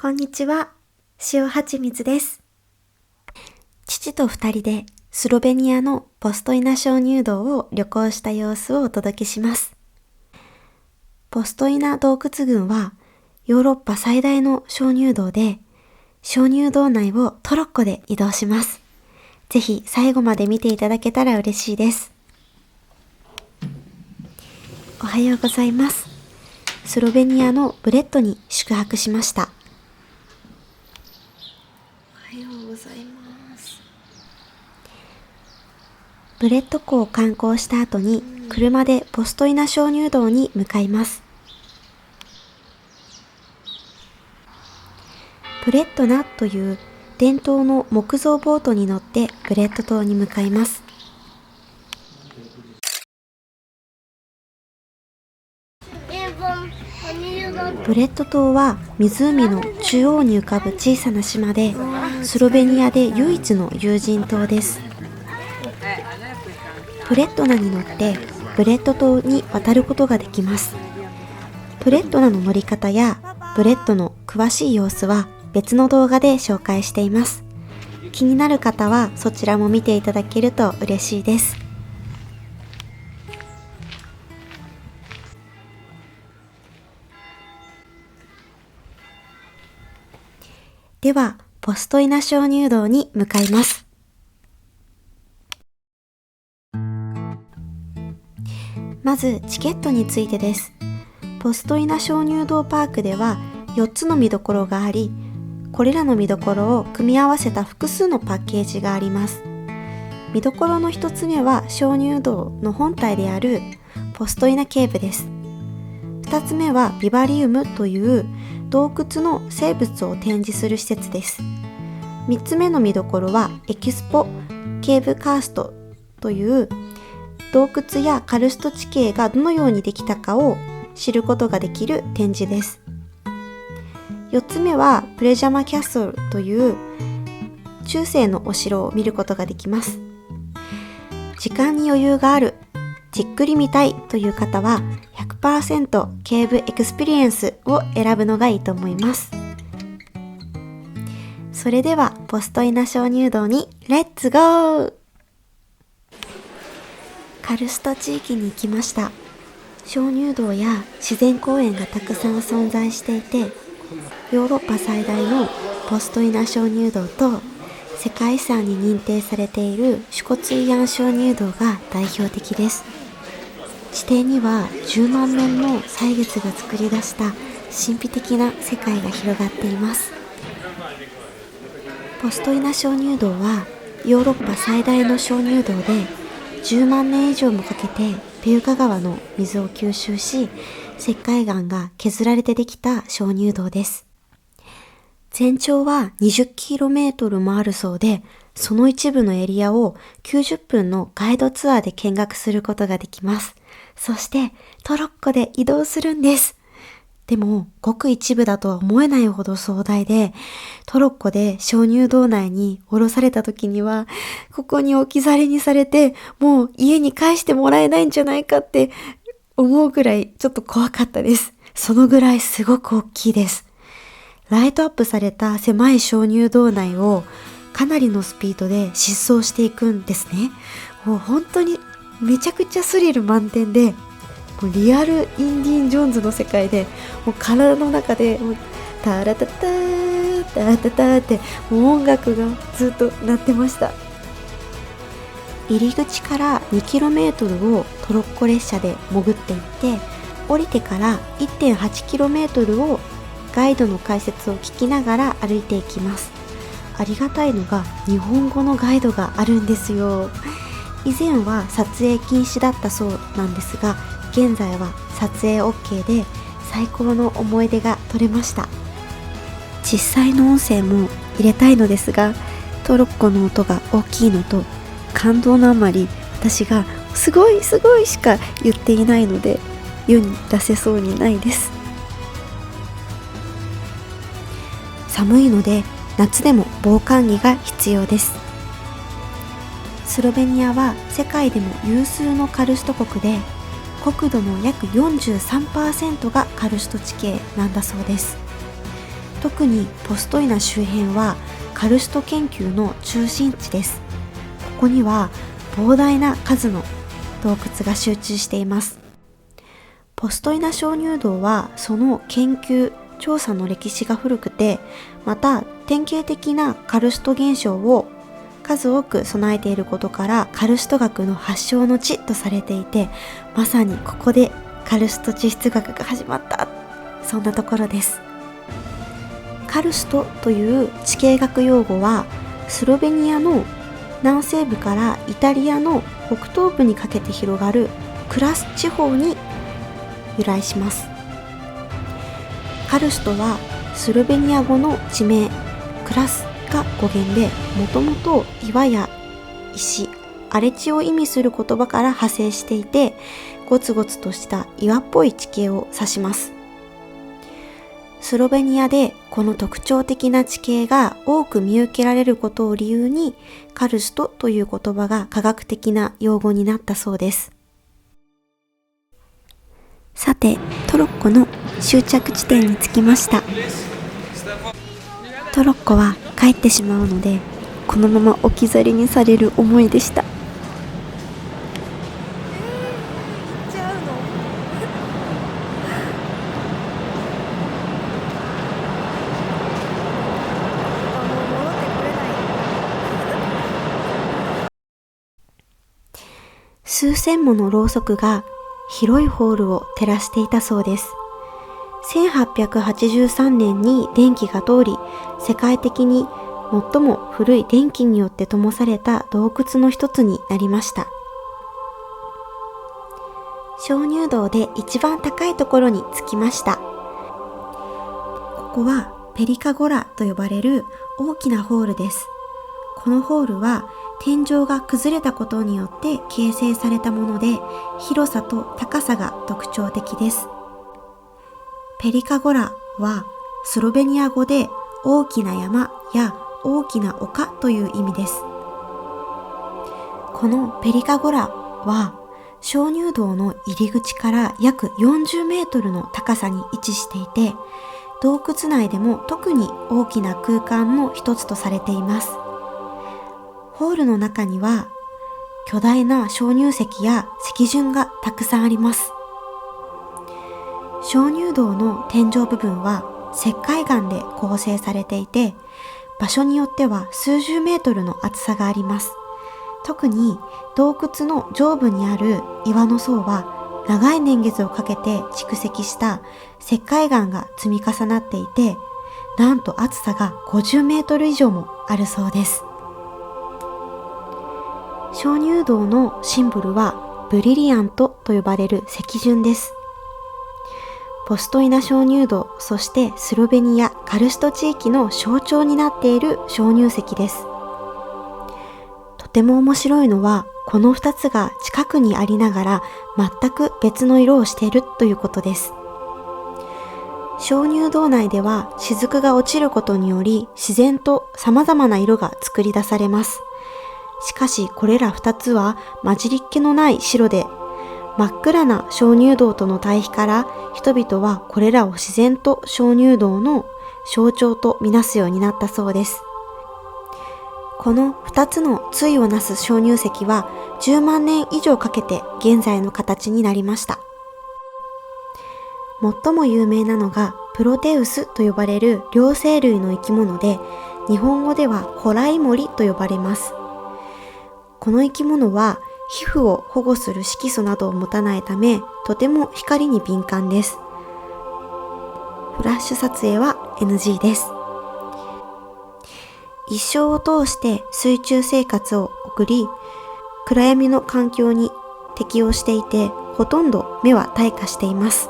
こんにちは、塩はちみつです。父と二人でスロベニアのポストイナ鍾乳洞を旅行した様子をお届けします。ポストイナ洞窟群はヨーロッパ最大の鍾乳洞で、鍾乳洞内をトロッコで移動します。ぜひ最後まで見ていただけたら嬉しいです。おはようございます。スロベニアのブレッドに宿泊しました。おはようございます。ブレッド湖を観光した後に車でポストイナ鍾乳洞に向かいます。ブレッドナという伝統の木造ボートに乗ってブレッド島に向かいます。ブレッド島は湖の中央に浮かぶ小さな島で、スロベニアで唯一の有人島です。ブレッドナに乗ってブレッド島に渡ることができます。ブレッドナの乗り方やブレッドの詳しい様子は別の動画で紹介しています。気になる方はそちらも見ていただけると嬉しいです。では、ポストイナ鍾乳洞に向かいます。まず、チケットについてです。ポストイナ鍾乳洞パークでは4つの見どころがあり、これらの見どころを組み合わせた複数のパッケージがあります。見どころの1つ目は鍾乳洞の本体であるポストイナケーブです。2つ目はビバリウムという洞窟の生物を展示する施設です。3つ目の見どころはエキスポケーブカーストという洞窟やカルスト地形がどのようにできたかを知ることができる展示です。4つ目はプレジャマキャッスルという中世のお城を見ることができます。時間に余裕がある、じっくり見たいという方は 100% ケーブエクスペリエンスを選ぶのがいいと思います。それではポストイナ鍾乳洞にレッツゴー！カルスト地域に行きました。鍾乳洞や自然公園がたくさん存在していて、ヨーロッパ最大のポストイナ鍾乳洞と世界遺産に認定されているシュコツイヤン鍾乳洞が代表的です。地底には10万年の歳月が作り出した神秘的な世界が広がっています。ポストイナ鍾乳洞はヨーロッパ最大の鍾乳洞で、10万年以上もかけてペユカ川の水を吸収し、石灰岩が削られてできた鍾乳洞です。全長は 20km もあるそうで、その一部のエリアを90分のガイドツアーで見学することができます。そしてトロッコで移動するんです。でもごく一部だとは思えないほど壮大で、トロッコで鍾乳洞内に降ろされた時には、ここに置き去りにされて、もう家に帰してもらえないんじゃないかって思うぐらいちょっと怖かったです。そのぐらいすごく大きいです。ライトアップされた狭い鍾乳洞内をかなりのスピードで疾走していくんですね。もう本当にめちゃくちゃスリル満点で、もうリアルインディ・ジョーンズの世界で、もう体の中でもうタラタタータタターってもう音楽がずっと鳴ってました。入り口から 2km をトロッコ列車で潜っていって、降りてから 1.8km をガイドの解説を聞きながら歩いていきます。ありがたいのが日本語のガイドがあるんですよ。以前は撮影禁止だったそうなんですが、現在は撮影 OK で最高の思い出が撮れました。実際の音声も入れたいのですが、トロッコの音が大きいのと感動のあまり、私がすごいすごいしか言っていないので世に出せそうにないです。寒いので夏でも防寒着が必要です。スロベニアは世界でも有数のカルスト国で、国土の約 43% がカルスト地形なんだそうです。特にポストイナ周辺はカルスト研究の中心地です。ここには膨大な数の洞窟が集中しています。ポストイナ鍾乳洞はその研究調査の歴史が古くて、また典型的なカルスト現象を数多く備えていることからカルスト学の発祥の地とされていて、まさにここでカルスト地質学が始まった、そんなところです。カルストという地形学用語はスロベニアの南西部からイタリアの北東部にかけて広がるクラス地方に由来します。カルストはスロベニア語の地名クラスが語源で、もともと岩や石、荒れ地を意味する言葉から派生していて、ゴツゴツとした岩っぽい地形を指します。スロベニアでこの特徴的な地形が多く見受けられることを理由に、カルストという言葉が科学的な用語になったそうです。さて、トロッコの終着地点に着きました。トロッコは帰ってしまうので、このまま置き去りにされる思いでした。数千ものろうそくが広いホールを照らしていたそうです。1883年に電気が通り、世界的に最も古い電気によって灯された洞窟の一つになりました。鍾乳洞で一番高いところに着きました。ここはペリカゴラと呼ばれる大きなホールです。このホールは天井が崩れたことによって形成されたもので、広さと高さが特徴的です。ペリカゴラはスロベニア語で大きな山や大きな丘という意味です。このペリカゴラは鍾乳洞の入り口から約40メートルの高さに位置していて、洞窟内でも特に大きな空間の一つとされています。ホールの中には巨大な鍾乳石や石筍がたくさんあります。鍾乳洞の天井部分は石灰岩で構成されていて、場所によっては数十メートルの厚さがあります。特に洞窟の上部にある岩の層は長い年月をかけて蓄積した石灰岩が積み重なっていて、なんと厚さが50メートル以上もあるそうです。鍾乳洞のシンボルはブリリアントと呼ばれる石筍です。ポストイナ鍾乳洞、そしてスロベニア・カルスト地域の象徴になっている鍾乳石です。とても面白いのは、この2つが近くにありながら全く別の色をしているということです。鍾乳洞内では雫が落ちることにより自然と様々な色が作り出されます。しかしこれら2つは混じりっ気のない白で、真っ暗な鍾乳洞との対比から人々はこれらを自然と鍾乳洞の象徴とみなすようになったそうです。この2つの対をなす鍾乳石は10万年以上かけて現在の形になりました。最も有名なのがプロテウスと呼ばれる両生類の生き物で、日本語ではホライモリと呼ばれます。この生き物は皮膚を保護する色素などを持たないため、とても光に敏感です。フラッシュ撮影は NG です。一生を通して水中生活を送り、暗闇の環境に適応していて、ほとんど目は退化しています。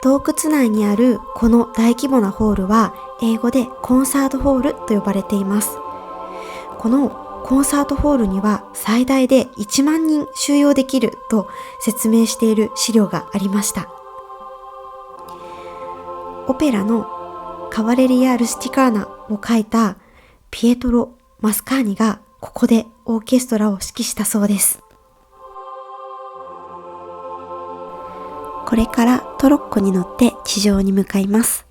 洞窟内にあるこの大規模なホールは英語でコンサートホールと呼ばれています。このコンサートホールには最大で1万人収容できると説明している資料がありました。オペラのカバレリア・ルスティカーナを書いたピエトロ・マスカーニがここでオーケストラを指揮したそうです。これからトロッコに乗って地上に向かいます。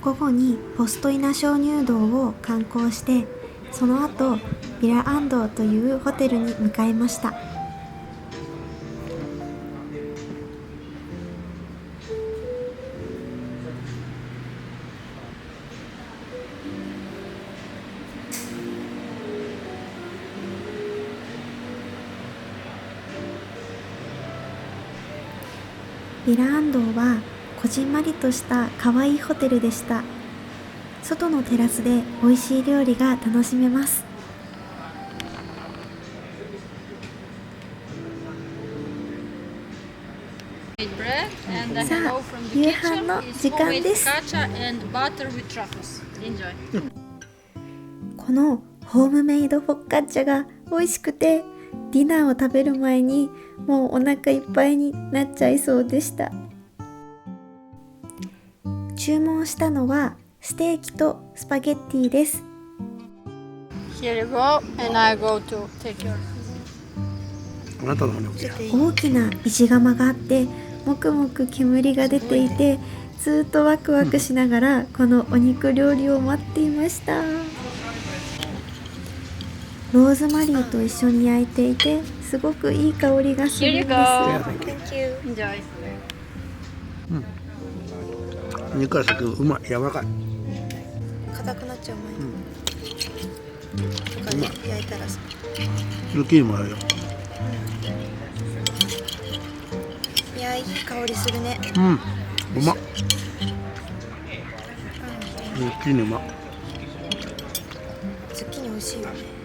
午後にポストイナ鍾乳洞を観光して、その後ビラアンドというホテルに向かいました。ビラアンドはこじんまりとした可愛いホテルでした。外のテラスで美味しい料理が楽しめます。さあ、夕飯の時間です。このホームメイドフォッカッチャが美味しくて、ディナーを食べる前にもうお腹いっぱいになっちゃいそうでした。注文したのはステーキとスパゲッティです。大きな石窯があって、もくもく煙が出ていて、ずっとワクワクしながらこのお肉料理を待っていました。ローズマリーと一緒に焼いていて、すごくいい香りがするんです。肉から先うまい、柔らかい。硬くなっちゃう前とかで焼いたらさ、ズッキーニもあるよ。いや、いい香りするね。うまっ。ズッキーニうまっ。ズッキーニ美味しいよね。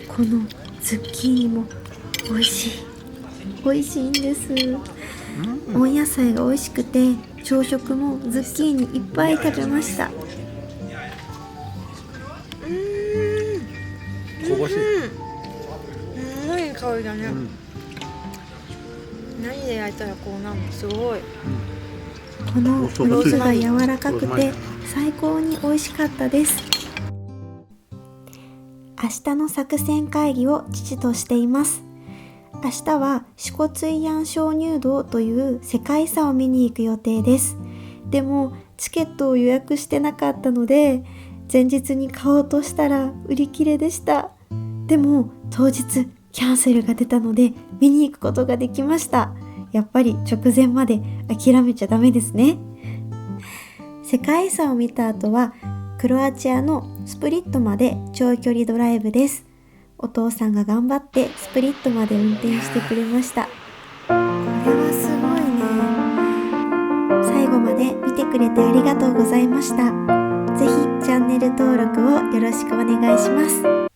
このズッキーニも美味しいんです。温野菜が美味しくて、朝食もズッキーニいっぱい食べました。香ばしい。すごい香りだね。何で焼いたらこうなるの、すごい。このローズが柔らかくて最高に美味しかったです。明日の作戦会議を父としています。明日はシコツイヤン鍾乳洞という世界遺産を見に行く予定です。でもチケットを予約してなかったので、前日に買おうとしたら売り切れでした。でも当日キャンセルが出たので見に行くことができました。やっぱり直前まで諦めちゃダメですね。世界遺産を見た後はクロアチアのスプリットまで長距離ドライブです。お父さんが頑張ってスプリットまで運転してくれました。これはすごいね。最後まで見てくれてありがとうございました。ぜひチャンネル登録をよろしくお願いします。